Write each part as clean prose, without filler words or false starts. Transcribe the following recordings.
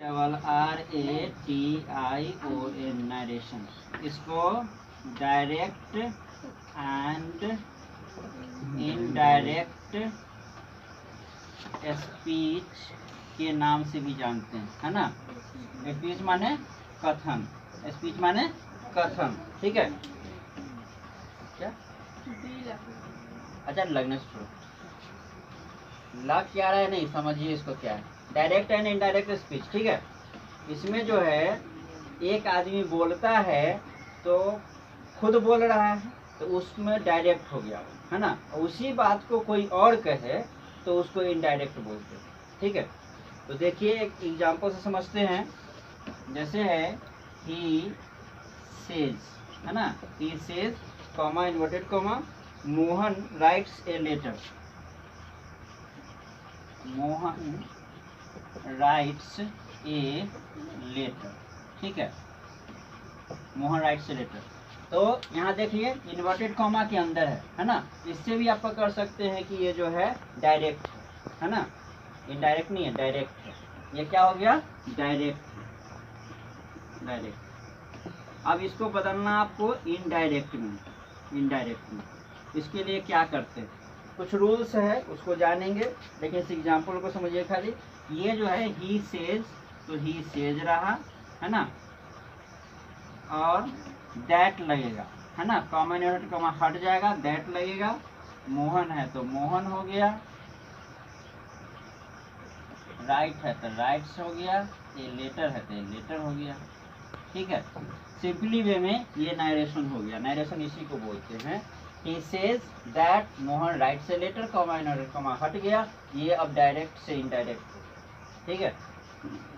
RATION narration. इसको direct and indirect speech के नाम से भी जानते हैं, है ना। स्पीच माने कथन, स्पीच माने कथन, ठीक है। क्या अच्छा लगने से छोड़ो, लग क्या रहा है नहीं समझिए इसको क्या है। डायरेक्ट एंड इनडायरेक्ट स्पीच, ठीक है। इसमें जो है एक आदमी बोलता है तो खुद बोल रहा है तो उसमें डायरेक्ट हो गया, है ना। उसी बात को कोई और कहे तो उसको इनडायरेक्ट बोलते हैं, ठीक है। तो देखिए एक एग्जांपल से समझते हैं। जैसे है ही सेज, है ना। He says comma inverted comma Mohan writes a letter. Mohan writes a letter, ठीक है। Mohan writes a letter. तो यहाँ देखिए इन्वर्टेड कॉमा के अंदर है ना। इससे भी आप पकड़ सकते हैं कि ये जो है डायरेक्ट है ना। इनडायरेक्ट नहीं है, डायरेक्ट है। ये क्या हो गया, डायरेक्ट, डायरेक्ट। अब इसको बदलना आपको इनडायरेक्ट में, इनडायरेक्ट में। इसके लिए क्या करते हैं, कुछ रूल्स है उसको जानेंगे, लेकिन इस एग्जाम्पल को समझिए खाली। ये जो है ही सेज, तो ही सेज रहा, है ना। और दैट लगेगा, है ना। कॉमन यूनिट कॉमा हट जाएगा, दैट लगेगा। मोहन है तो मोहन हो गया, राइट है तो राइट्स हो गया, ये लेटर है तो ये लेटर हो गया, ठीक है। सिंपली वे में ये नारेशन हो गया। नारेशन इसी को बोलते हैं। He says that Mohan writes a letter, comma unit comma हट गया, ये अब डायरेक्ट से इनडायरेक्ट हो गया, ठीक है।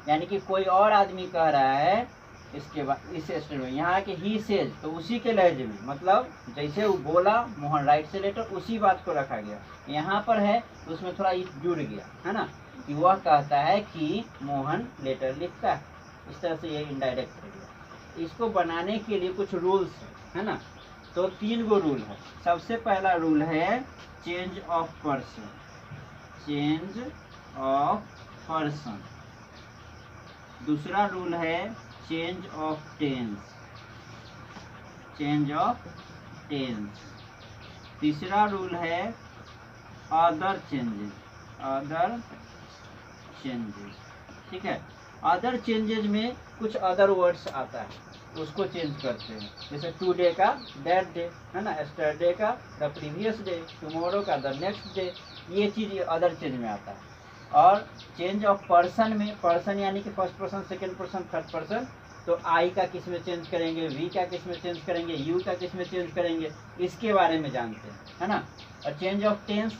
यानी कि कोई और आदमी कह रहा है इसके बाद इस स्टेट में, यहाँ कि ही सेज तो उसी के लहजे में, मतलब जैसे वो बोला मोहन राइट से लेटर उसी बात को रखा गया। यहाँ पर है तो उसमें थोड़ा जुड़ गया, है ना, कि वह कहता है कि मोहन लेटर लिखता है। इस तरह से ये इनडायरेक्ट हो गया। इसको बनाने के लिए कुछ रूल्स है ना। तो 3 गो रूल है। सबसे पहला रूल है change of person, change of person. दूसरा रूल है change of tense, change of tense. तीसरा रूल है अदर चेंजेस, अदर चेंजेस, ठीक है। अदर चेंजेस में कुछ अदर वर्ड्स आता है, उसको चेंज करते हैं। जैसे टुडे का दैट डे, है ना। यस्टरडे का द प्रीवियस डे, टुमारो का द नेक्स्ट डे। ये चीज़ अदर चेंज में आता है। और चेंज ऑफ पर्सन में, पर्सन यानी कि first person, second person, third person, तो आई का किस में चेंज करेंगे, वी का किस में चेंज करेंगे, यू का किस में चेंज करेंगे, इसके बारे में जानते हैं, है ना। और चेंज ऑफ टेंस,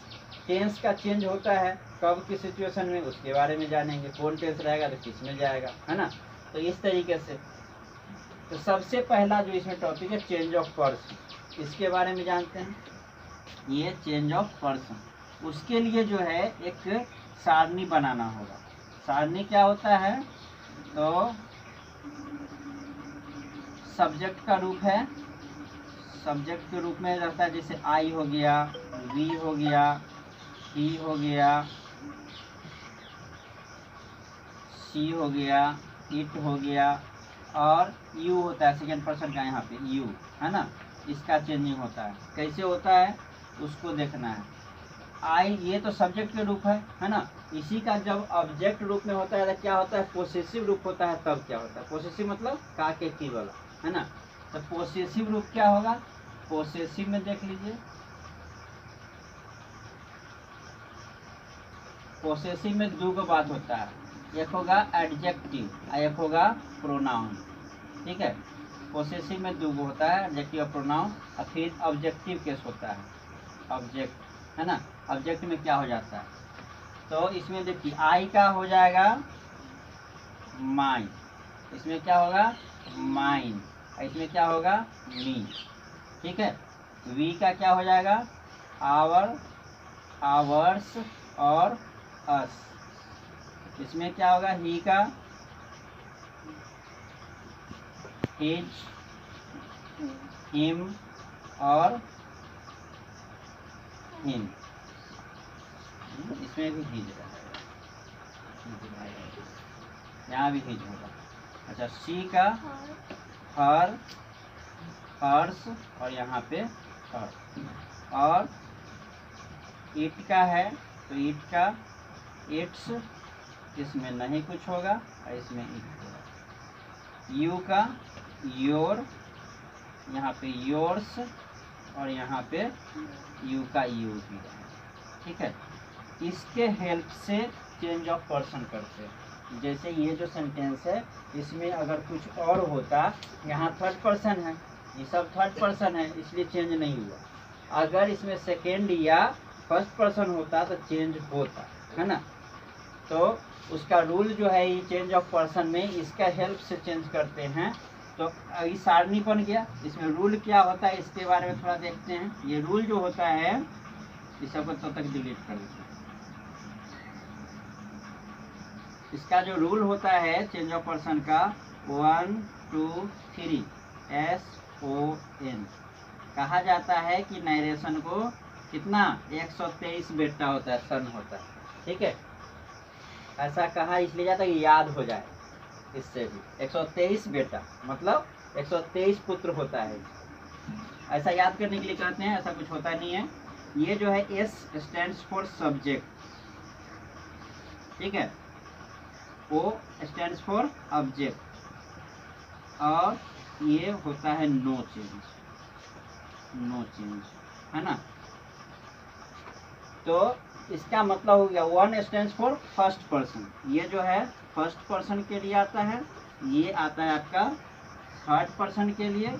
टेंस का चेंज होता है कब की सिचुएशन में, उसके बारे में जानेंगे। कौन टेंस रहेगा तो किस में जाएगा, है ना। तो इस तरीके से तो सबसे पहला जो इसमें टॉपिक है चेंज ऑफ पर्सन, इसके बारे में जानते हैं। ये चेंज ऑफ पर्सन, उसके लिए जो है एक सारणी बनाना होगा। सारणी क्या होता है, तो सब्जेक्ट का रूप है, सब्जेक्ट के रूप में रहता है। जैसे आई हो गया, वी हो गया, ही हो गया, सी हो गया, इट हो गया, और यू होता है सेकेंड पर्सन का, यहाँ पे यू, है ना। इसका चेंजिंग होता है। कैसे होता है उसको देखना है। आई ये तो सब्जेक्ट के रूप है ना। इसी का जब ऑब्जेक्ट रूप में होता है तो क्या होता है, पोसेसिव रूप होता है। तब क्या होता है, पोसेसिव मतलब का के की वाला, है ना। तो पोसेसिव रूप क्या होगा, पोसेसिव में देख लीजिए। पोसेसिव में 2 गो बात होता है, एक होगा एडजेक्टिव और एक होगा प्रोनाउन, ठीक है। पोसेसिव में 2 गो होता है, एडजेक्टिव और प्रोनाउन। और फिर ऑब्जेक्टिव केस होता है, ऑब्जेक्ट, है ना। ऑब्जेक्ट में क्या हो जाता है, तो इसमें देखिए आई का हो जाएगा माइन, इसमें क्या होगा माइन, इसमें क्या होगा मी, ठीक है। वी का क्या हो जाएगा आवर, आवर्स और अस। इसमें क्या होगा ही का हिज, हिम और हिम। इसमें भी हिज रहेगा, यहाँ भी हिज होगा। अच्छा, शी का हर, हर्ष, और यहाँ पे हर। और इट का है तो इट का इट्स, इसमें नहीं कुछ होगा और इसमें इट होगा। यू का योर, यहाँ पे योर्स, और यहाँ पे यू का यू भी है। ठीक है, इसके हेल्प से चेंज ऑफ पर्सन करते हैं। जैसे ये जो सेंटेंस है, इसमें अगर कुछ और होता, यहाँ थर्ड पर्सन है, ये सब थर्ड पर्सन है, इसलिए चेंज नहीं हुआ। अगर इसमें सेकेंड या फर्स्ट पर्सन होता तो चेंज होता है ना। तो उसका रूल जो है ये चेंज ऑफ पर्सन में इसका हेल्प से चेंज करते हैं। तो अभी सारणी बन गया। इसमें रूल क्या होता है इसके बारे में थोड़ा देखते हैं। ये रूल जो होता है, इस सबको तब तक डिलीट कर देते हैं। इसका जो रूल होता है चेंज ऑफ पर्सन का, 1 2 3 SON। कहा जाता है कि नरेशन को कितना 123 बेटा होता है, सन होता है। ठीक है, ऐसा कहा इसलिए जाता है कि याद हो जाए। इससे भी 123 बेटा मतलब 123 पुत्र होता है, ऐसा याद करने के लिए कहते हैं। ऐसा कुछ होता नहीं है। ये जो है S स्टैंड्स फॉर सब्जेक्ट, ठीक है, O स्टैंड्स फॉर ऑब्जेक्ट, और ये होता है नो चेंज, नो चेंज, है ना। तो इसका मतलब हो गया 1 स्टैंड्स फॉर फर्स्ट पर्सन, ये जो है फर्स्ट पर्सन के लिए आता है। ये आता है आपका थर्ड पर्सन के लिए,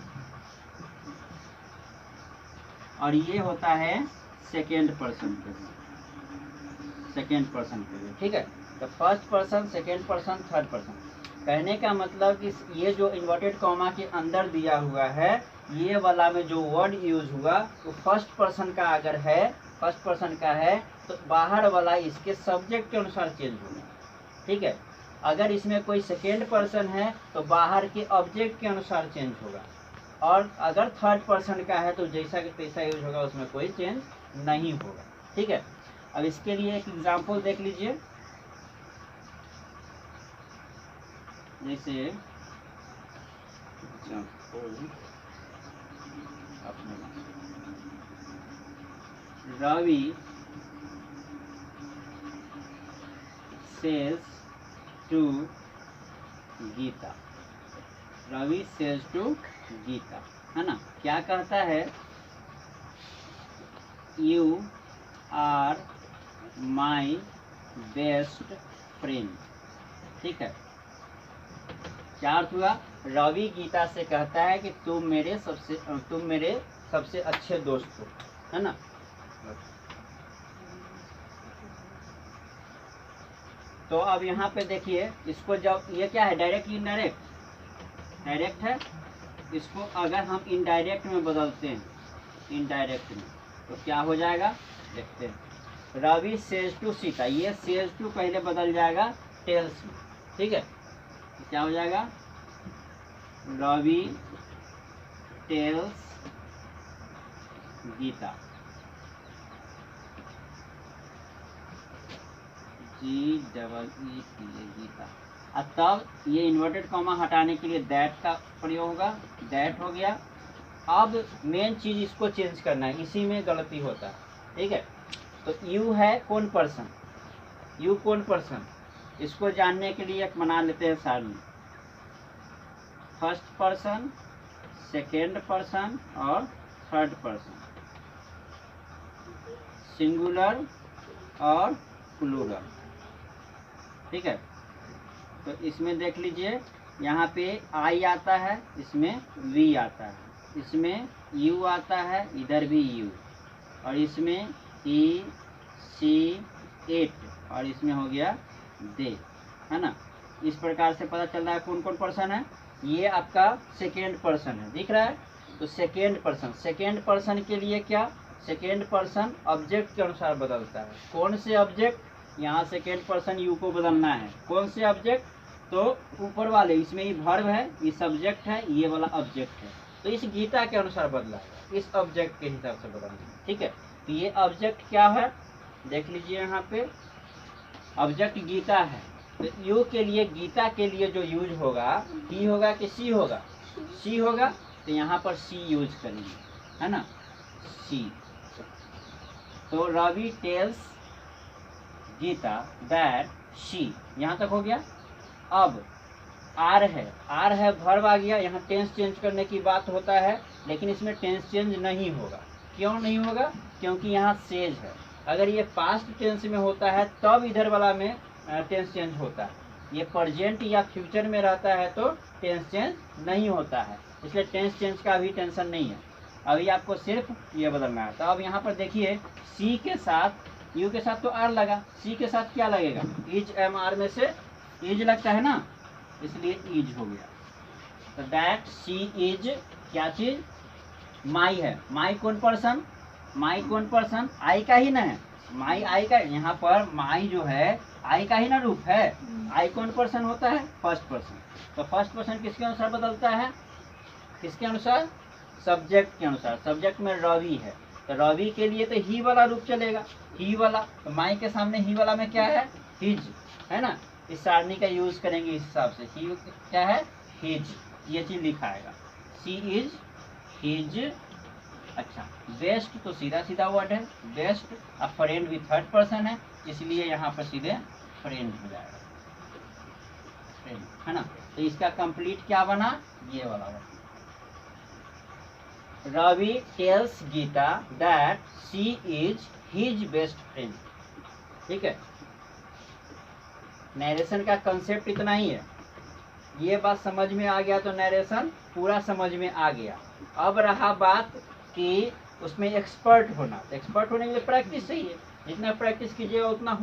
और ये होता है सेकेंड पर्सन के लिए, सेकेंड पर्सन के लिए। ठीक है, तो first person, second person, third person. कहने का मतलब कि ये जो इन्वर्टेड कॉमा के अंदर दिया हुआ है, ये वाला में जो वर्ड यूज हुआ तो फर्स्ट पर्सन का अगर है, फर्स्ट पर्सन का है, तो बाहर वाला इसके सब्जेक्ट के अनुसार चेंज होगा। ठीक है, अगर इसमें कोई सेकेंड पर्सन है तो बाहर के ऑब्जेक्ट के अनुसार चेंज होगा, और अगर थर्ड पर्सन का है तो जैसा कि तैसा यूज होगा, उसमें कोई चेंज नहीं होगा। ठीक है, अब इसके लिए एक एग्जांपल देख लीजिए। जैसे Ravi says to Gita, Ravi says to Gita, है ना। क्या कहता है, you are my best friend. ठीक है, क्या अर्थ हुआ, रवि गीता से कहता है कि तुम मेरे सबसे अच्छे दोस्त हो, है ना। तो अब यहाँ पे देखिए, इसको जब ये क्या है, डायरेक्ट इनडायरेक्ट, डायरेक्ट है। इसको अगर हम इनडायरेक्ट में बदलते हैं, इनडायरेक्ट में, तो क्या हो जाएगा देखते हैं। रवि सेज टू सीता, ये सेज टू पहले बदल जाएगा टेल्स में। ठीक है, तो क्या हो जाएगा, रवि टेल्स गीता, GEE गीता। अब तब ये इन्वर्टेड कॉमा हटाने के लिए दैट का प्रयोग होगा, दैट हो गया। अब मेन चीज इसको चेंज करना है, इसी में गलती होता है। ठीक है, तो यू है कौन पर्सन, यू कौन पर्सन, इसको जानने के लिए एक बना लेते हैं सारणी। फर्स्ट पर्सन, सेकेंड पर्सन और थर्ड पर्सन, सिंगुलर और प्लूरल। ठीक है, तो इसमें देख लीजिए, यहाँ पे आई आता है, इसमें वी आता है, इसमें यू आता है, इधर भी यू, और इसमें ई सी इट, और इसमें हो गया दे, है ना। इस प्रकार से पता चल रहा है कौन कौन पर्सन है। ये आपका सेकेंड पर्सन है, दिख रहा है। तो सेकेंड पर्सन, सेकेंड पर्सन के लिए क्या, सेकेंड पर्सन ऑब्जेक्ट के अनुसार बदलता है। कौन से ऑब्जेक्ट, यहाँ सेकेंड पर्सन यू को बदलना है, कौन से ऑब्जेक्ट, तो ऊपर वाले, इसमें ये वर्ब है, ये सब्जेक्ट है, ये वाला ऑब्जेक्ट है। तो इस गीता के अनुसार बदला है, इस ऑब्जेक्ट के हिसाब से बदलना है। ठीक है, तो ये ऑब्जेक्ट क्या है, देख लीजिए यहाँ पे ऑब्जेक्ट गीता है। तो यू के लिए, गीता के लिए जो यूज होगा, ही होगा कि सी होगा? सी होगा, तो यहाँ पर सी यूज करेंगे, है ना, सी। तो Ravi tells Geeta that she, यहाँ तक हो गया। अब आर है वर्ब आ गया। यहाँ टेंस चेंज करने की बात होता है, लेकिन इसमें टेंस चेंज नहीं होगा। क्यों नहीं होगा? क्योंकि यहाँ सेज है। अगर ये पास्ट टेंस में होता है तब इधर वाला में टेंस चेंज होता है। ये प्रेजेंट या फ्यूचर में रहता है तो टेंस चेंज नहीं होता है, इसलिए टेंस चेंज का अभी टेंशन नहीं है। अभी आपको सिर्फ ये बदलना है। तो अब यहाँ पर देखिए, सी के साथ, यू के साथ तो आर लगा, सी के साथ क्या लगेगा? इज, एम आर में से इज लगता है ना, इसलिए इज हो गया। तो दैट शी इज क्या चीज? माई है। माई कौन पर्सन? माई कौन पर्सन? आई का ही ना है, माई आई का। यहाँ पर माई जो है आई का ही ना रूप है। आई कौन पर्सन होता है? First person. तो फर्स्ट पर्सन किसके अनुसार बदलता है? किसके अनुसार? सब्जेक्ट के अनुसार। सब्जेक्ट में रवि है, तो रवि के लिए तो ही वाला रूप चलेगा, ही वाला। तो माई के सामने ही वाला में क्या है? हिज, है ना। इस सारणी का यूज करेंगे इस हिसाब से। ही क्या है? हिज, ये चीज लिखाएगा। सी इज हिज। अच्छा, बेस्ट तो सीधा सीधा वर्ड है, बेस्ट। अब फ्रेंड भी थर्ड पर्सन है, इसलिए यहाँ पर सीधे फ्रेंड हो जाएगा, फ्रेंड, है ना। तो इसका कंप्लीट क्या बना? ये वाला word. Ravi tells Geeta that she is his best friend. ठीक है, नरेशन का कंसेप्ट इतना ही है। ये बात समझ में आ गया तो नरेशन पूरा समझ में आ गया। अब रहा बात कि उसमें एक्सपर्ट होना। एक्सपर्ट होने के लिए प्रैक्टिस चाहिए, जितना प्रैक्टिस कीजिएगा उतना हो।